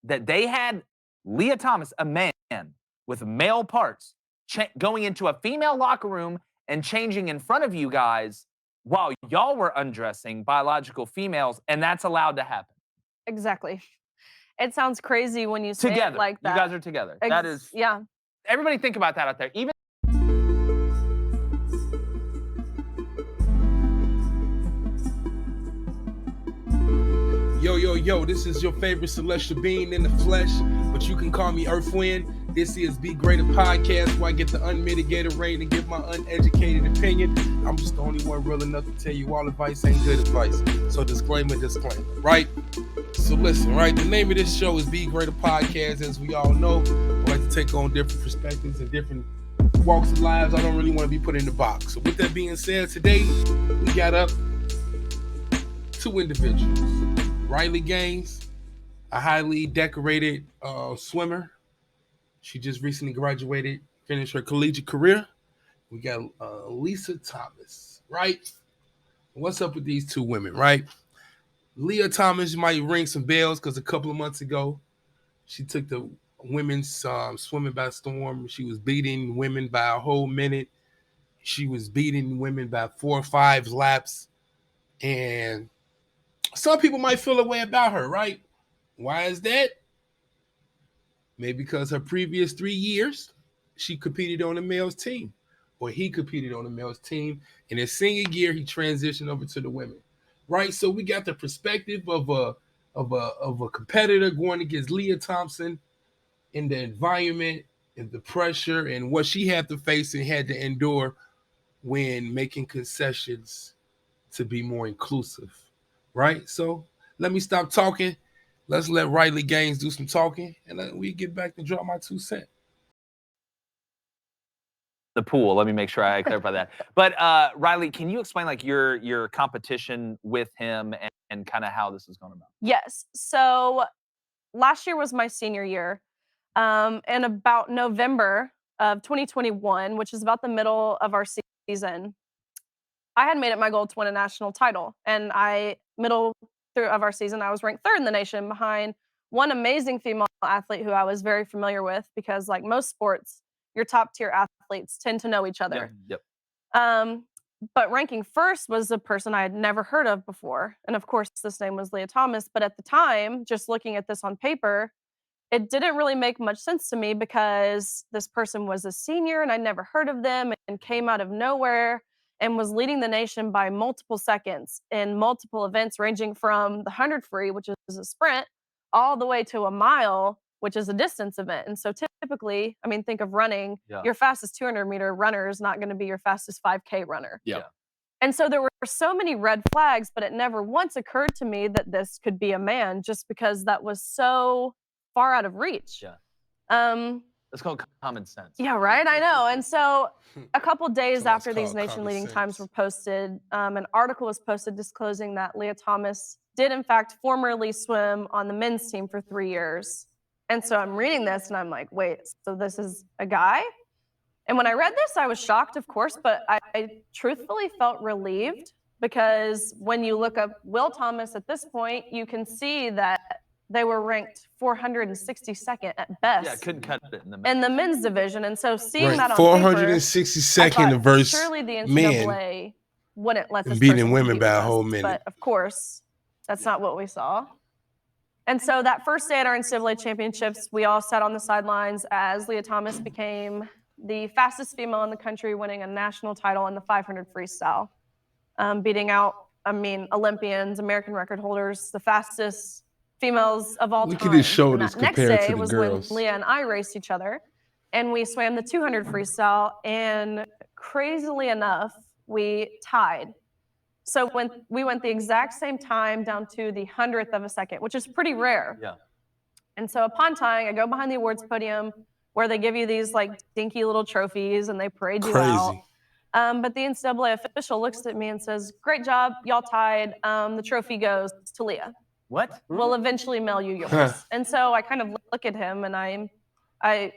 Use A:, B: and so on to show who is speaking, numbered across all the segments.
A: that they had Lia Thomas, a man with male parts, going into a female locker room and changing in front of you guys while y'all were undressing biological females, and that's allowed to happen.
B: Exactly. It sounds crazy when you say it like that.
A: You guys are together. That is,
B: yeah.
A: Everybody think about that out there. Even
C: Yo, this is your favorite celestial being in the flesh, but you can call me Earth Wind. This is Be Greater Podcast, where I get the unmitigated rain and give my uneducated opinion. I'm just the only one real enough to tell you all advice ain't good advice. So disclaimer, right? So listen, right? The name of this show is Be Greater Podcast. As we all know, I like to take on different perspectives and different walks of lives. I don't really want to be put in the box. So with that being said, today we got up two individuals. Riley Gaines, a highly decorated swimmer. She just recently graduated, finished her collegiate career. We got Lia Thomas, right? What's up with these two women, right? Lia Thomas might ring some bells because a couple of months ago, she took the women's swimming by storm. She was beating women by a whole minute. She was beating women by 4 or 5 laps. And some people might feel a way about her, right? Why is that? Maybe because her previous 3 years, she competed on the male's team, or he competed on the male's team. In his senior year, he transitioned over to the women, right? So we got the perspective of a competitor going against Lia Thompson in the environment and the pressure and what she had to face and had to endure when making concessions to be more inclusive. Right? So let me stop talking. Let's let Riley Gaines do some talking, and we get back to drop my 2 cents.
A: The pool. Let me make sure I clarify that. But Riley, can you explain like your competition with him and kind of how this is going about?
B: Yes. So last year was my senior year. And about November of 2021, which is about the middle of our season, I had made it my goal to win a national title. And middle through of our season, I was ranked 3rd in the nation behind one amazing female athlete who I was very familiar with because, like most sports, your top tier athletes tend to know each other.
A: Yep.
B: But ranking 1st was a person I had never heard of before. And of course, this name was Lia Thomas. But at the time, just looking at this on paper, it didn't really make much sense to me because this person was a senior and I'd never heard of them and came out of nowhere and was leading the nation by multiple seconds in multiple events ranging from the 100 free, which is a sprint, all the way to a mile, which is a distance event. And so typically, I mean, think of running, your fastest 200-meter runner is not going to be your fastest 5K runner.
A: Yeah.
B: And so there were so many red flags, but it never once occurred to me that this could be a man just because that was so far out of reach.
A: Yeah. It's called common sense.
B: Yeah, right? I know. And so a couple days after these nation-leading times were posted, an article was posted disclosing that Lia Thomas did, in fact, formerly swim on the men's team for 3 years. And so I'm reading this, and I'm like, wait, so this is a guy? And when I read this, I was shocked, of course, but I truthfully felt relieved because when you look up Will Thomas at this point, you can see that they were ranked 462nd at best.
A: Yeah, couldn't cut it
B: in the men's division. And so seeing that on
C: 462nd verse
B: surely the NCAA wouldn't let this
C: beating women by a whole minute.
B: But of course, that's not what we saw. And so that first day at our NCAA championships, we all sat on the sidelines as Lia Thomas became the fastest female in the country, winning a national title in the 500 freestyle, beating out, Olympians, American record holders, the fastest females of all time.
C: Look at his shoulders
B: and that
C: compared
B: next day
C: to the
B: was
C: girls.
B: when Lia and I raced each other, and we swam the 200 freestyle, and crazily enough, we tied. So when we went the exact same time down to the 100th of a second, which is pretty rare.
A: Yeah.
B: And so upon tying, I go behind the awards podium where they give you these like dinky little trophies and they parade you out. But the NCAA official looks at me and says, "Great job, y'all tied. The trophy goes to Lia.
A: What?
B: We'll eventually mail you yours." And so I kind of look at him and I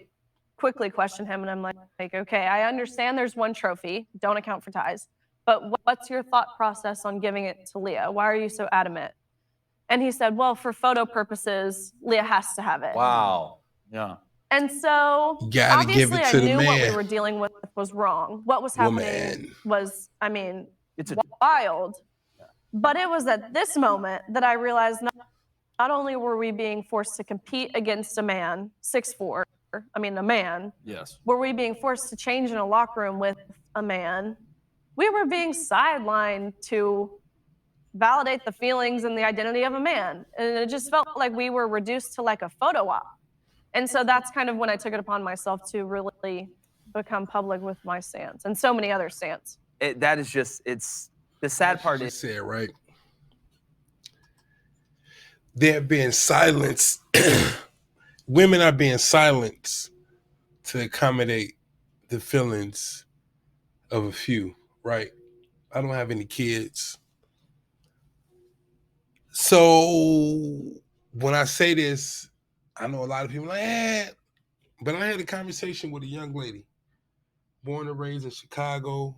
B: quickly question him and I'm like, okay, I understand there's one trophy, don't account for ties, but what's your thought process on giving it to Lia? Why are you so adamant? And he said, well, for photo purposes, Lia has to have it.
A: Wow. Yeah.
B: And so
C: You gotta give
B: obviously
C: it
B: I
C: to the
B: knew what we
C: man.
B: were dealing with was wrong. What was happening
C: Woman.
B: was, I mean,
A: It's a
B: wild. But it was at this moment that I realized not only were we being forced to compete against a man, 6'4", I mean a man,
A: yes.
B: were we being forced to change in a locker room with a man, we were being sidelined to validate the feelings and the identity of a man. And it just felt like we were reduced to like a photo op. And so that's kind of when I took it upon myself to really become public with my stance and so many other stance.
A: That is just, it's the sad part is
C: said, right? They're being silenced. Women are being silenced to accommodate the feelings of a few, right? I don't have any kids. So when I say this, I know a lot of people are like, but I had a conversation with a young lady, born and raised in Chicago.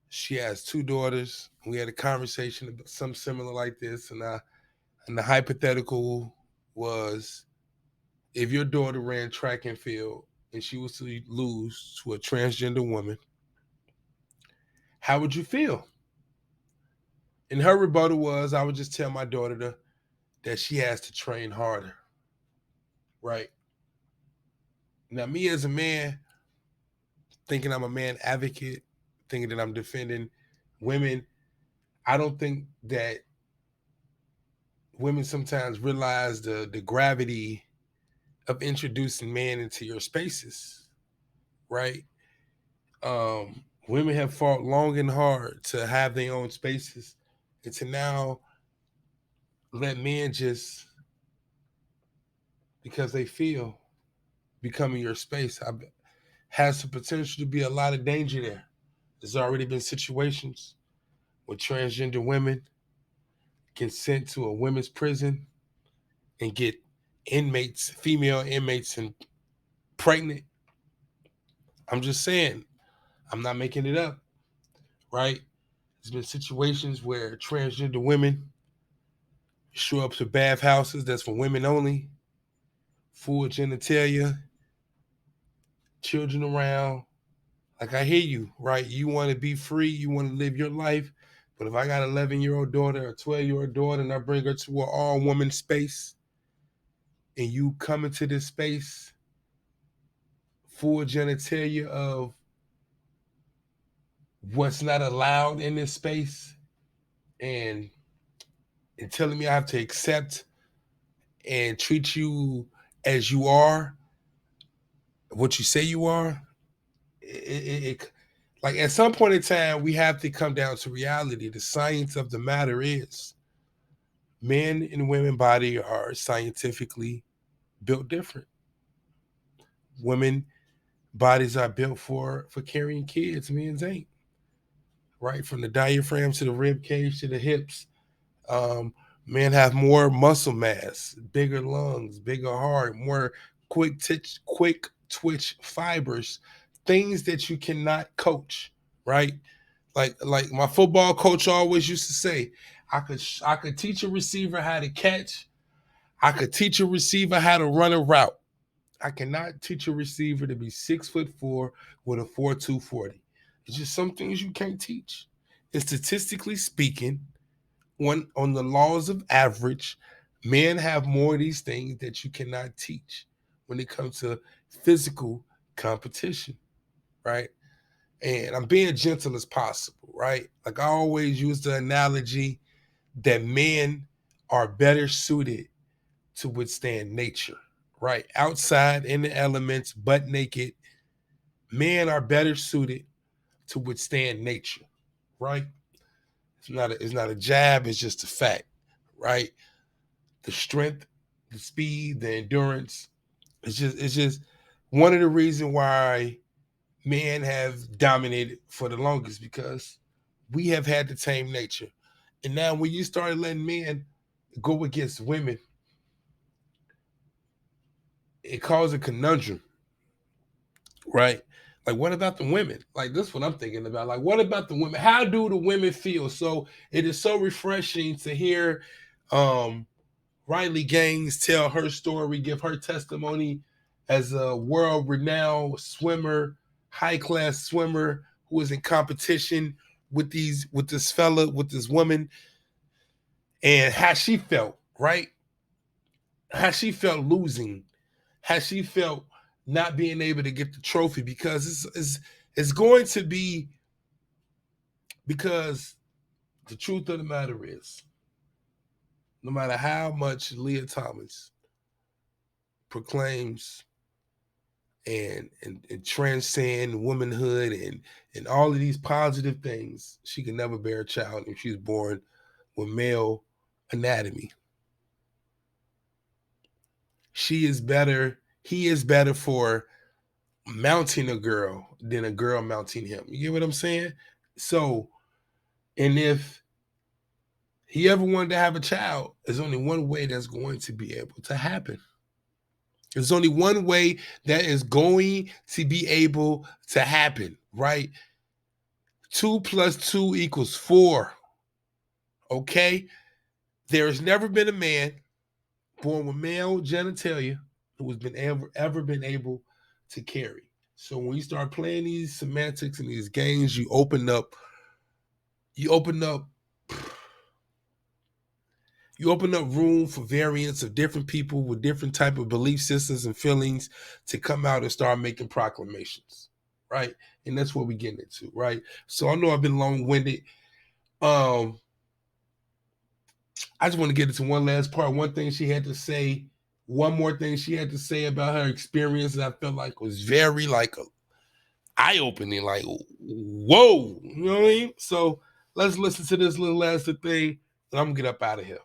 C: She has 2 daughters. We had a conversation about something similar like this, and the hypothetical was, if your daughter ran track and field and she was to lose to a transgender woman, how would you feel? And her rebuttal was, I would just tell my daughter that she has to train harder, right? Now, me as a man, thinking I'm a man advocate, thinking that I'm defending women, I don't think that women sometimes realize the gravity of introducing men into your spaces, right? Women have fought long and hard to have their own spaces and to now let men just, because they feel, become in your space. Has the potential to be a lot of danger there. There's already been situations where transgender women get sent to a women's prison and get inmates, female inmates, and pregnant. I'm just saying, I'm not making it up, right? There's been situations where transgender women show up to bathhouses that's for women only, full genitalia, children around. Like, I hear you, right? You want to be free, you want to live your life. But if I got an 11-year-old daughter or 12-year-old daughter and I bring her to an all-woman space and you come into this space full genitalia of what's not allowed in this space and telling me I have to accept and treat you as you are, what you say you are, like at some point in time, we have to come down to reality. The science of the matter is men and women body are scientifically built different. Women bodies are built for carrying kids, men's ain't. Right? From the diaphragm to the rib cage to the hips. Men have more muscle mass, bigger lungs, bigger heart, more quick twitch fibers, things that you cannot coach, right? Like my football coach always used to say, I could teach a receiver how to catch. I could teach a receiver how to run a route. I cannot teach a receiver to be 6'4" with a 4.2 40. It's just some things you can't teach. And statistically speaking, on the laws of average, men have more of these things that you cannot teach when it comes to physical competition, right? And I'm being gentle as possible, right? Like I always use the analogy that men are better suited to withstand nature, right? Outside in the elements, butt naked, men are better suited to withstand nature, right? It's not a jab, it's just a fact, right? The strength, the speed, the endurance. It's just one of the reasons why men have dominated for the longest, because we have had to tame nature. And now when you start letting men go against women, it causes a conundrum, right? Like, what about the women? Like, this is what I'm thinking about. Like, what about the women? How do the women feel? So it is so refreshing to hear Riley Gaines tell her story, give her testimony as a world-renowned swimmer, high-class swimmer who was in competition with this woman, and how she felt, right? How she felt losing, how she felt not being able to get the trophy, because it's going to be, because the truth of the matter is, no matter how much Lia Thomas proclaims and transcend womanhood and all of these positive things, she can never bear a child if she's born with male anatomy. He is better for mounting a girl than a girl mounting him. You get what I'm saying? So, and if he ever wanted to have a child, there's only one way that's going to be able to happen. There's only one way that is going to be able to happen, right? 2 + 2 = 4. Okay? There has never been a man born with male genitalia who has been ever been able to carry. So when you start playing these semantics and these games, you open up room for variants of different people with different type of belief systems and feelings to come out and start making proclamations, right? And that's what we're getting into, right? So I know I've been long-winded. I just want to get into one last part. One more thing she had to say about her experience that I felt like was very like eye-opening, like, whoa, you know what I mean? So let's listen to this little last thing, and I'm gonna get up out of here.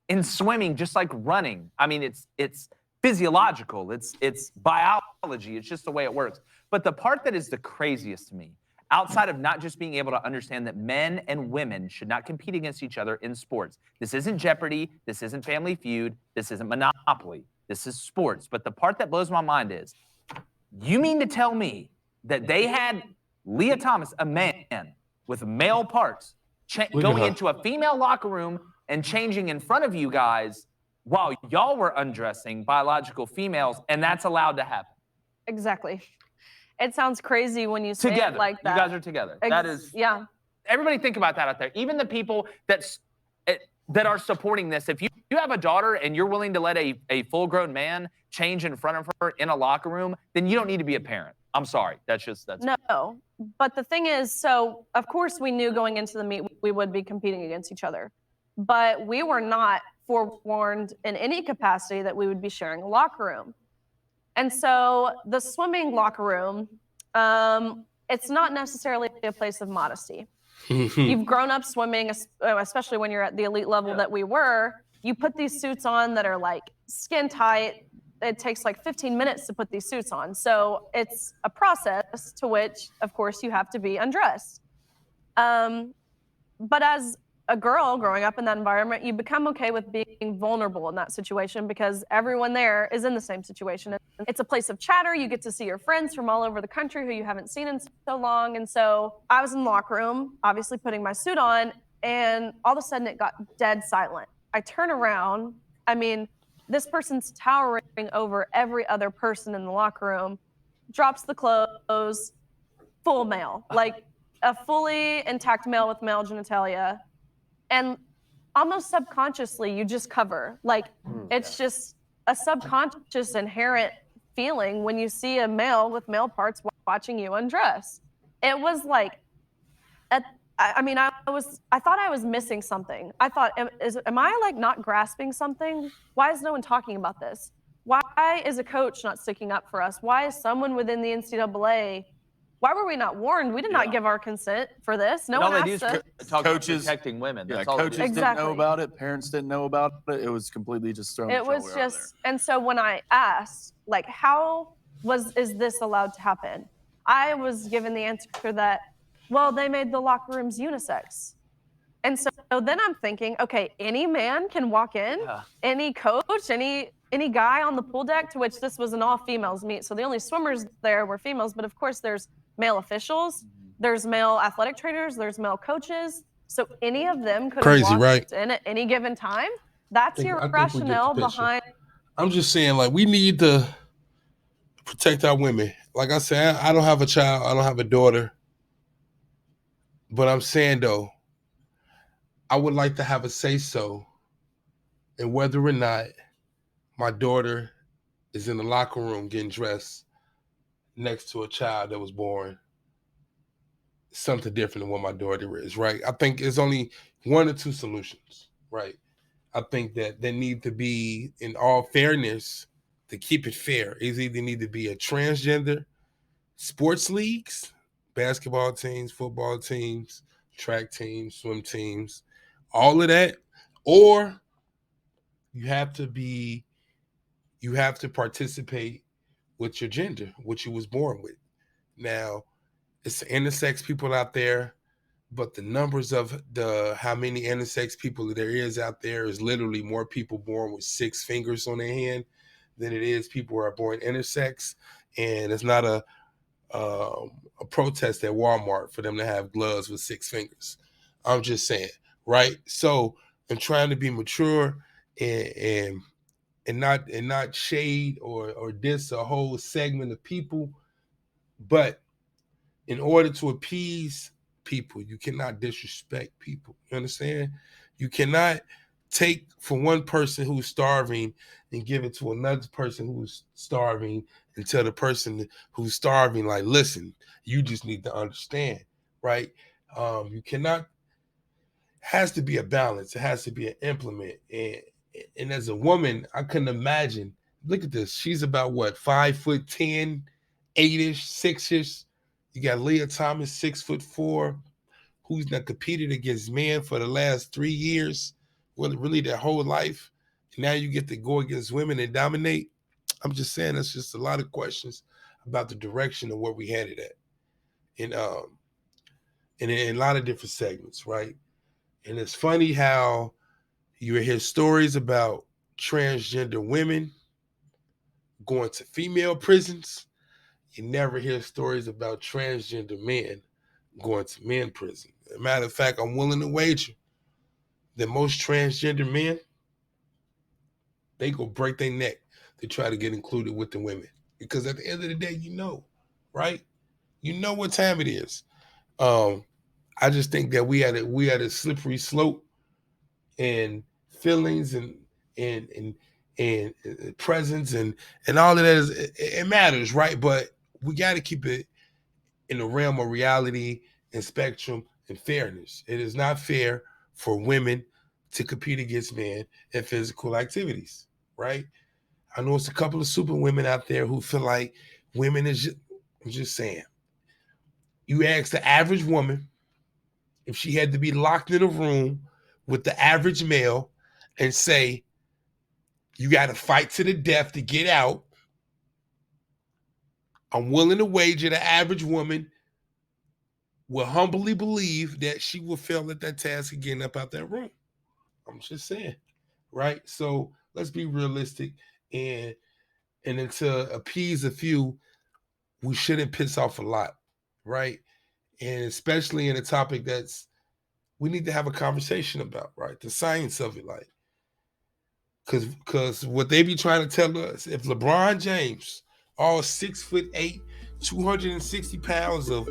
A: In swimming, just like running, I mean, it's physiological, it's biology, it's just the way it works. But the part that is the craziest to me, outside of not just being able to understand that men and women should not compete against each other in sports. This isn't Jeopardy, this isn't Family Feud, this isn't Monopoly, this is sports. But the part that blows my mind is, you mean to tell me that they had Lia Thomas, a man with male parts, going into a female locker room and changing in front of you guys while y'all were undressing biological females, and that's allowed to happen?
B: Exactly. It sounds crazy when you say
A: Together.
B: it like that.
A: You guys are together. That is,
B: yeah.
A: Everybody think about that out there. Even the people that are supporting this, if you have a daughter and you're willing to let a full-grown man change in front of her in a locker room, then you don't need to be a parent. I'm sorry. That's
B: no. But the thing is, so of course we knew going into the meet we would be competing against each other, but we were not forewarned in any capacity that we would be sharing a locker room. And so the swimming locker room, it's not necessarily a place of modesty. You've grown up swimming, especially when you're at the elite level that we were. You put these suits on that are like skin tight. It takes like 15 minutes to put these suits on. So it's a process to which, of course, you have to be undressed. But as a girl growing up in that environment, you become okay with being vulnerable in that situation because everyone there is in the same situation. It's a place of chatter. You get to see your friends from all over the country who you haven't seen in so long. And so I was in the locker room, obviously putting my suit on, and all of a sudden it got dead silent. I turn around. I mean, this person's towering over every other person in the locker room, drops the clothes, full male, like a fully intact male with male genitalia. And almost subconsciously, you just cover. Like, it's just a subconscious inherent feeling when you see a male with male parts watching you undress. It was like, I thought I was missing something. I thought, am I like not grasping something? Why is no one talking about this? Why is a coach not sticking up for us? Why is someone within the NCAA? Why were we not warned? We did not give our consent for this. No one asked us.
A: Coaches protecting women. That's all
D: coaches didn't know about it. Parents didn't know about it. It was completely just thrown.
B: It was just, and so when I asked, like, is this allowed to happen? I was given the answer that, well, they made the locker rooms unisex. And so then I'm thinking, okay, any man can walk in, any coach, any guy on the pool deck, to which this was an all-females meet. So the only swimmers there were females, but of course there's male officials, there's male athletic trainers, there's male coaches. So any of them could have walked
C: right?
B: in at any given time. That's your
C: I think we get the
B: rationale
C: picture.
B: behind.
C: I'm just saying, like, we need to protect our women. Like I said, I don't have a child, I don't have a daughter. But I'm saying, though, I would like to have a say-so in whether or not my daughter is in the locker room getting dressed next to a child that was born something different than what my daughter is, right? I think there's only one or two solutions, right? I think that there need to be, in all fairness, to keep it fair, is either need to be a transgender sports leagues, basketball teams, football teams, track teams, swim teams, all of that, or you have to participate with your gender, what you was born with. Now, it's intersex people out there, but the numbers of how many intersex people there is out there is literally more people born with 6 fingers on their hand than it is people who are born intersex. And it's not a protest at Walmart for them to have gloves with 6 fingers. I'm just saying, right? So I'm trying to be mature and not shade or diss a whole segment of people, but in order to appease people, you cannot disrespect people. You understand? You cannot take from one person who's starving and give it to another person who's starving and tell the person who's starving, like, listen, you just need to understand, right? You cannot, has to be a balance. It has to be an implement. And as a woman, I couldn't imagine, look at this. She's about what, 5'10", 8-ish, 6-ish. You got Lia Thomas, 6'4", who's not competed against men for the last 3 years, well, really their whole life. And now you get to go against women and dominate. I'm just saying, that's just a lot of questions about the direction of where we headed at. And in a lot of different segments, right? And it's funny how you hear stories about transgender women going to female prisons. You never hear stories about transgender men going to men prison. As a matter of fact, I'm willing to wager that most transgender men, they go break their neck to try to get included with the women. Because at the end of the day, you know, right? You know what time it is. I just think that we had a slippery slope, and feelings and presence and all of that it matters, right? But we got to keep it in the realm of reality and spectrum and fairness. It is not fair for women to compete against men in physical activities, right? I know it's a couple of super women out there who feel like women is just, I'm just saying, you ask the average woman if she had to be locked in a room with the average male and say, you got to fight to the death to get out, I'm willing to wager the average woman will humbly believe that she will fail at that task of getting up out that room. I'm just saying, right? So let's be realistic, and to appease a few, we shouldn't piss off a lot, right? And especially in a topic that's, we need to have a conversation about, right? The science of it, like, because what they be trying to tell us, if LeBron James, all 6'8", 260 pounds of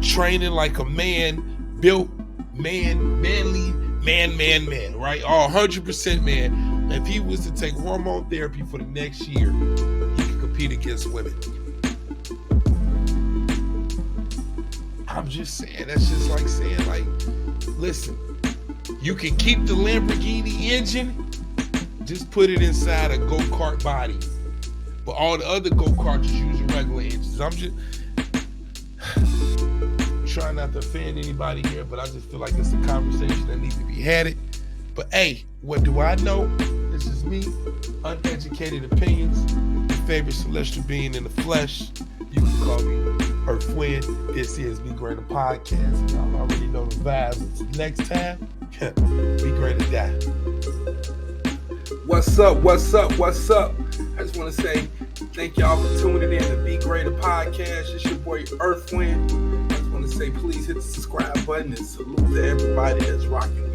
C: training like a man, built man, manly, man, right? All 100% man. If he was to take hormone therapy for the next year, he could compete against women. I'm just saying, that's just like saying, like, listen, you can keep the Lamborghini engine, just put it inside a go-kart body. But all the other go-karts use regular engines. I'm just trying not to offend anybody here, but I just feel like it's a conversation that needs to be had. But hey, what do I know? This is me, uneducated opinions, your favorite celestial being in the flesh. You can call me Earth Wind. This is Be Greater Podcast. Y'all already know the vibes. Until next time. Be great at that. What's up? What's up? What's up? I just want to say thank y'all for tuning in to Be Greater Podcast. It's your boy Earthwind. I just want to say please hit the subscribe button and salute to everybody that's rocking